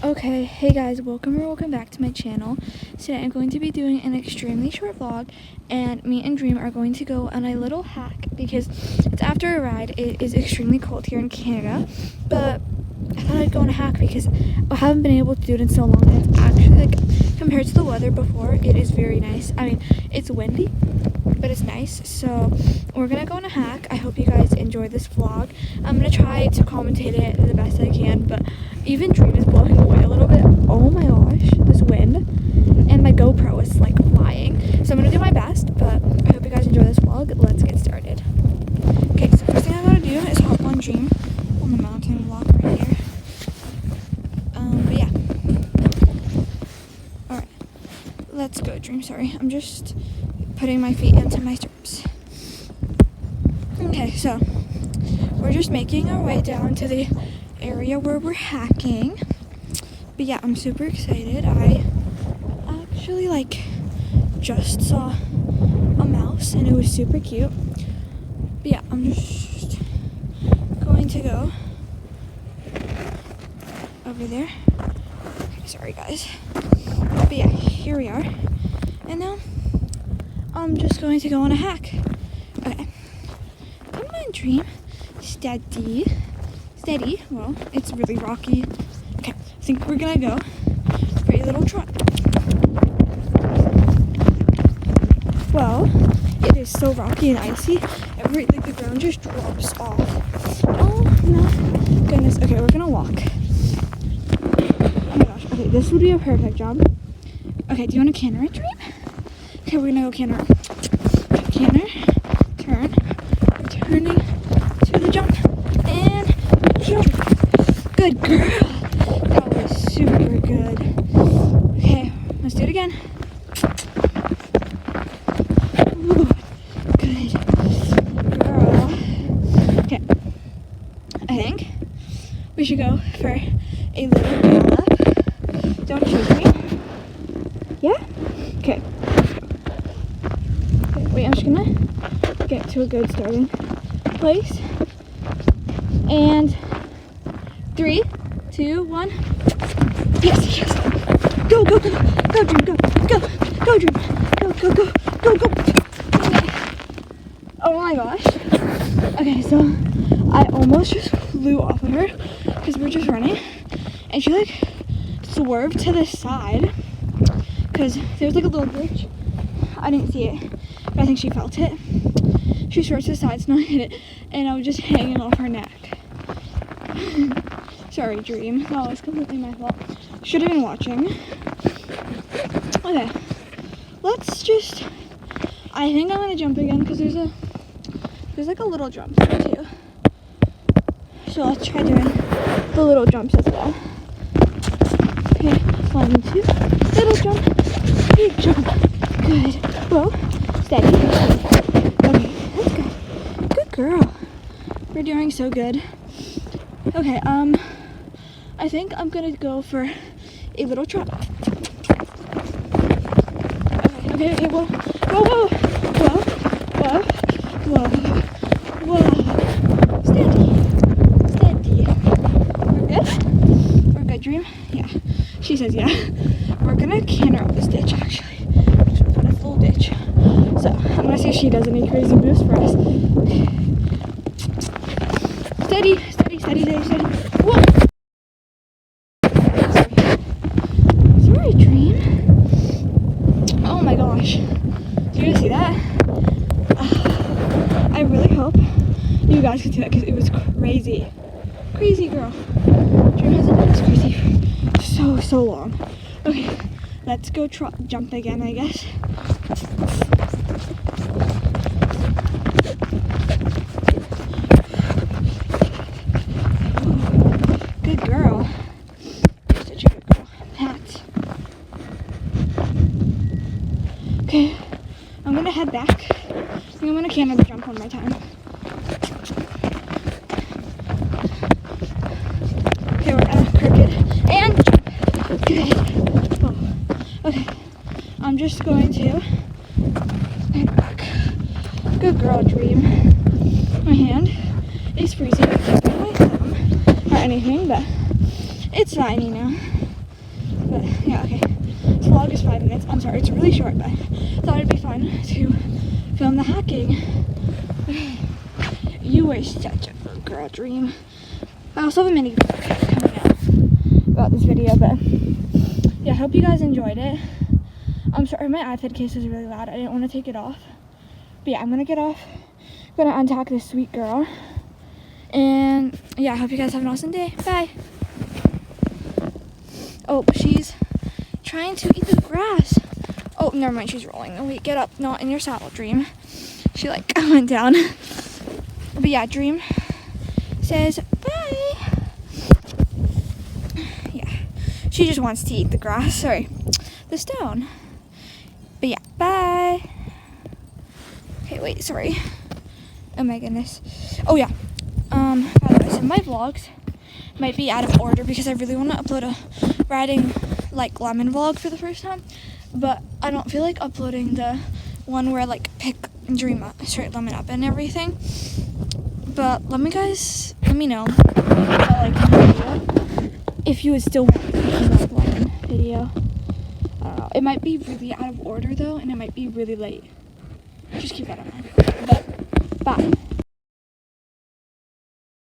Okay, hey guys, welcome back to my channel. Today I'm going to be doing an extremely short vlog, and me and Dream are going to go on a little hack because it's after a ride. It is extremely cold here in Canada, but I thought I'd go on a hack because I haven't been able to do it in so long, and it's actually, like, compared to the weather before, it is very nice. I mean, it's windy, but it's nice. So we're gonna go on a hack. I hope you guys enjoy this vlog. I'm gonna try to commentate it the best I can, but even Dream is blowing away a little bit. Oh my gosh, this wind, and my GoPro is like flying. So I'm gonna do my best, but I hope you guys enjoy this vlog. Let's get started. Okay, so first thing I gotta do is hop on Dream on the mountain walk right here. But yeah. Alright, let's go, Dream. Sorry, I'm just putting my feet into my stirrups. Okay, so we're just making our way down to the area where we're hacking. But yeah, I'm super excited. I actually just saw a mouse and it was super cute. But yeah, I'm just going to go over there. Okay, sorry guys. But yeah, here we are. And now I'm just going to go on a hack. Okay. Come on, Dream. Steady. Steady. Well, it's really rocky. Okay, I think we're gonna go for a little trot. Well, it is so rocky and icy. The ground just drops off. Oh my goodness. Okay, we're gonna walk. Oh my gosh. Okay, this would be a perfect job. Okay, do you want to canter it, Dream? Okay, we're gonna go canter. Canter, turn, turning to the jump, and jump. Good girl. That was super good. Okay, let's do it again. Ooh, good girl. Okay, I think we should go for a little gallop. Don't you agree? Yeah? Okay. Wait, I'm just gonna get to a good starting place. And 3, 2, 1. Yes, yes. Go, go, go, go, Dream, go, go, go, Dream, go, go, go, go, go. Okay. Oh my gosh. Okay, so I almost just flew off of her because we're just running, and she swerved to the side because there's a little glitch. I didn't see it, but I think she felt it. She swerved to the side, so I hit it, and I was just hanging off her neck. Sorry, Dream. That was completely my fault. Should have been watching. Okay, let's just. I think I'm gonna jump again because there's a little jump there too. So let's try doing the little jumps as well. Okay, 1, 2, little jump, big jump. Good. Whoa, steady. Okay, that's good. Good girl. We're doing so good. Okay, I think I'm gonna go for a little trot. Okay, whoa, whoa, whoa, whoa, whoa, whoa, whoa. Steady. We're good? We're good, Dream? Yeah. She says yeah. We're gonna canter up this ditch, actually. Just put a full ditch. So, I'm gonna see if she does any crazy moves for us. Steady. Whoa! Sorry, Dream. Oh my gosh. Did you guys see that? I really hope you guys could see that because it was crazy. Crazy girl. Dream hasn't been this crazy for so long. Okay, let's go jump again, I guess. Good girl. Such a good girl. Pat. Okay, I'm gonna head back. I think I'm gonna canter the jump one more time. Okay, we're gonna crooked and jump. Good. Oh. Okay, I'm just going to head back. Good girl, Dream. My hand is freezing. My thumb or anything, but it's fine, you know. But yeah, okay. This vlog is 5 minutes. I'm sorry, it's really short, but I thought it'd be fun to film the hacking. You were such a good girl, Dream. I also have a mini vlog coming out about this video, but yeah, I hope you guys enjoyed it. I'm sorry, my iPad case is really loud. I didn't want to take it off. But yeah, I'm gonna get off. I'm gonna untack this sweet girl. And yeah, I hope you guys have an awesome day. Bye. Oh, she's trying to eat the grass. Oh, never mind, she's rolling. Oh wait, get up, not in your saddle, Dream. She like went down. But yeah, Dream says bye. Yeah, she just wants to eat the grass. Sorry, the stone. But yeah, bye. Okay, wait, sorry. Oh my goodness. Oh yeah. By the way, so my vlogs might be out of order because I really want to upload a riding like lemon vlog for the first time, but I don't feel like uploading the one where I like pick and Dream up, straight lemon up and everything. But let me know if you would still want the lemon video. I don't know. It might be really out of order though, and it might be really late. Just keep that in mind. But bye.